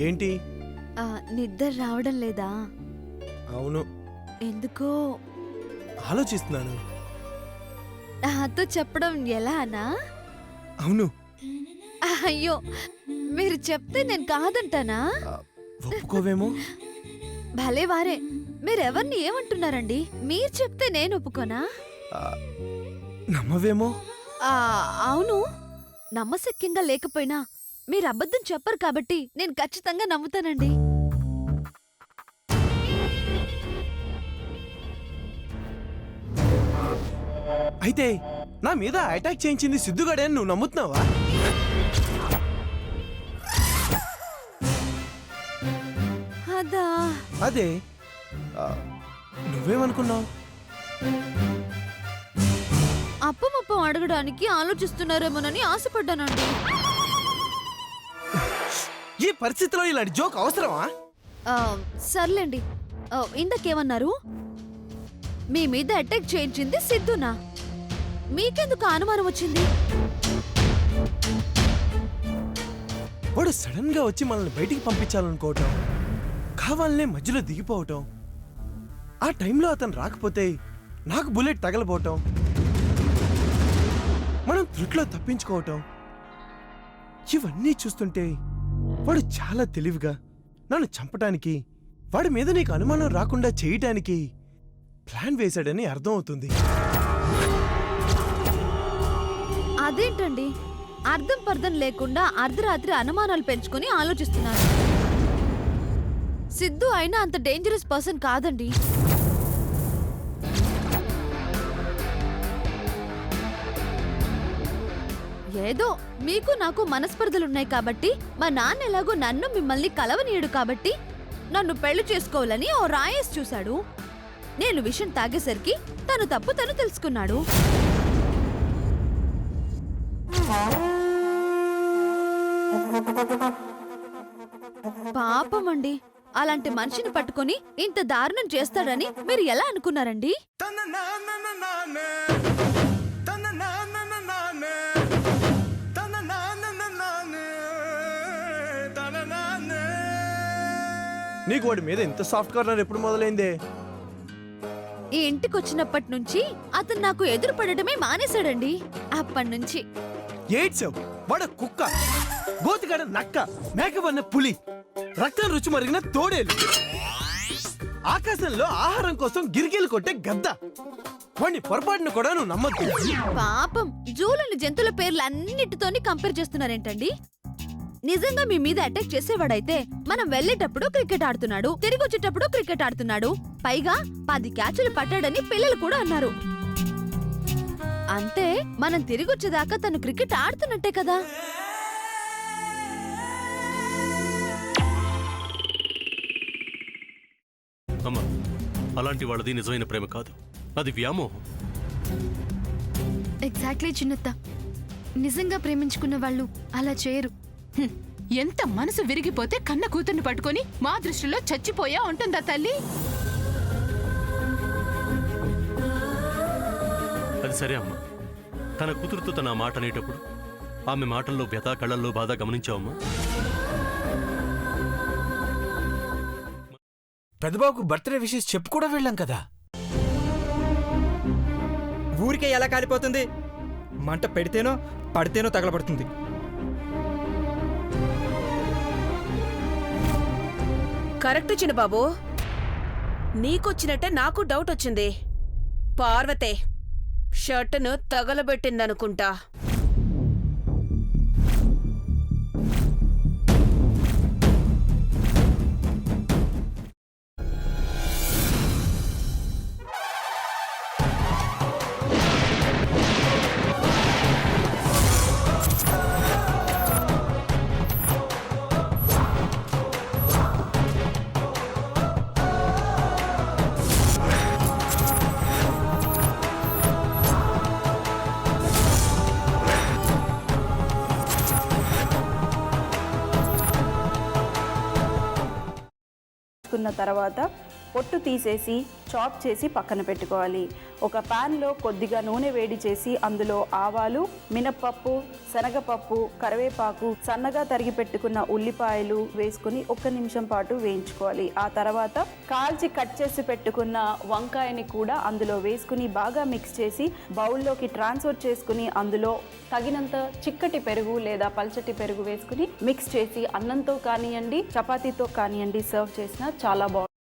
ఏంటి? నిద్ర రావడం లేదా? అవును, ఎందుకో ఆలోచిస్తున్నాను. నాతో చెప్పడం ఎలానా? అవును. అయ్యో, మీరు చెప్తే నేను కాదంటానా? ఒప్పుకోవేమో. భలే వారే, మీరెవర్ని ఏమంటున్నారండి? మీరు చెప్తే నేను ఒప్పుకోనా? ఆ, నమ్మవేమో. అవును, నమ్మశక్యంగా లేకపోయినా మీరు అబద్ధం చెప్పరు కాబట్టి నేను ఖచ్చితంగా నమ్ముతానండి. అయితే నా మీద అటాక్ చేయించింది సిద్ధుగాడే అని నువ్వు నమ్ముతున్నావా? అదా? అదే. నువ్వేమనుకున్నావు? అప్పమప్పం అడగడానికి ఆలోచిస్తున్నారేమోనని ఆశపడ్డానండి. ఈ పరిస్థితిలో ఇలాంటి జోక్ అవసరమా? సర్లేండి, ఇందాకేమన్నారు? మీ మీద అటాక్ చేయించింది సిద్ధునా? మీకెందుకు అనుమానం వచ్చింది? వాడు సడన్ గా వచ్చి మనల్ని బయటికి పంపించాలనుకోవటం, కావాలనే మధ్యలో దిగిపోవటం, ఆ టైంలో అతను రాకపోతే నాకు బుల్లెట్ తగలబోవటం, మనం త్రుట్లో తప్పించుకోవటం, ఇవన్నీ చూస్తుంటే వాడు చాలా తెలివిగా నన్ను చంపటానికి, వాడి మీద నీకు అనుమానం రాకుండా చేయటానికి ప్లాన్ వేశాడని అర్థం అవుతుంది. అదేంటండి, అర్థం పర్థం లేకుండా అర్ధరాత్రి అనుమానాలు పెంచుకుని ఆలోచిస్తున్నారు. సిద్ధు అయినా అంత డేంజరస్ పర్సన్ కాదండి. ఏదో మీకు నాకు మనస్పర్ధలున్నాయి కాబట్టి, మా నాన్న ఎలాగో నన్ను మిమ్మల్ని కలవనీయడు కాబట్టి నన్ను పెళ్లి చేసుకోవాలని ఓ రాయేసి చూశాడు. నేను విషం తాగేసరికి తను తప్పు తను తెలుసుకున్నాడు. పాపమండి, అలాంటి మనిషిని పట్టుకొని ఇంత దారుణం చేస్తాడని మీరు ఎలా అనుకున్నారండి? నీకు వాడి మీద ఇంత సాఫ్ట్ కార్నర్ ఎప్పుడు మొదలైందే? ఈ ఇంటికి వచ్చినప్పటి నుంచి అతను నాకు ఎదురు పడటమే మానేశాడండి. అప్పటి నుంచి ఏడ్చావు. వాడ కుక్క, గోతిగాడ నక్క, మేకవన్న పులి, రక్తం రుచి మరిగిన తోడేలు, ఆకాశంలో ఆహారం కోసం గిరిగిలు కొట్టే గద్ద. వాడిని పొరపాటును కూడా నువ్వు నమ్మద్దు. పాపం, జూలోని జంతువుల పేర్లు అన్నిటితోని కంపేర్ చేస్తున్నారేంటండి? నిజంగా మీ మీద అటాక్ చేసేవాడైతే మనం వెళ్లేటప్పుడు క్రికెట్ ఆడుతున్నాడు, తిరిగి వచ్చేటప్పుడు క్రికెట్ ఆడుతున్నాడు, పైగా 10 క్యాచులు పట్టాడని పిల్లలు కూడా అన్నారు. అంతే, మనం తిరిగి వచ్చేదాకా తను క్రికెట్ ఆడుతున్నట్టే కదా. అమ్మా, అలాంటి వాళ్ళది నిజమైన ప్రేమ కాదు, అది వ్యామోహం. ఎగ్జాక్ట్లీ చిన్నత్త, నిజంగా ప్రేమించుకున్న వాళ్ళు అలా చేయరు. ఎంత మనసు విరిగిపోతే కన్న కూతుర్ని పట్టుకొని మా దృష్టిలో చచ్చిపోయా ఉంటుందా తల్లి? అది సరే అమ్మా, తన కూతురుతో తన మాట అనేటప్పుడు ఆమె మాటల్లో వ్యథ, కళ్ళల్లో బాధ గమనించావమ్మా? పెద్దబాబుకు బర్త్డే విషెస్ చెప్పు కూడా వెళ్ళాం కదా. ఊరికే ఎలా కాలిపోతుంది? మంట పెడితేనో పడితేనో తగలబడుతుంది. కరెక్ట్ చిన్నబాబు, నీకొచ్చినట్టే నాకు డౌట్ వచ్చింది. పార్వతే షర్టును తగలబెట్టిందనుకుంటా. తర్వాత పొట్టు తీసేసి చాప్ చేసి పక్కన పెట్టుకోవాలి. ఒక ప్యాన్లో కొద్దిగా నూనె వేడి చేసి అందులో ఆవాలు, మినప్పప్పు, శనగపప్పు, కరివేపాకు, సన్నగా తరిగి పెట్టుకున్న ఉల్లిపాయలు వేసుకుని 1 నిమిషం పాటు వేయించుకోవాలి. ఆ తర్వాత కాల్చి కట్ చేసి పెట్టుకున్న వంకాయని కూడా అందులో వేసుకుని బాగా మిక్స్ చేసి బౌల్లోకి ట్రాన్స్ఫర్ చేసుకుని అందులో తగినంత చిక్కటి పెరుగు లేదా పల్చటి పెరుగు వేసుకుని మిక్స్ చేసి అన్నంతో కానివ్వండి, చపాతీతో కానివ్వండి సర్వ్ చేసినా చాలా బాగుంటుంది.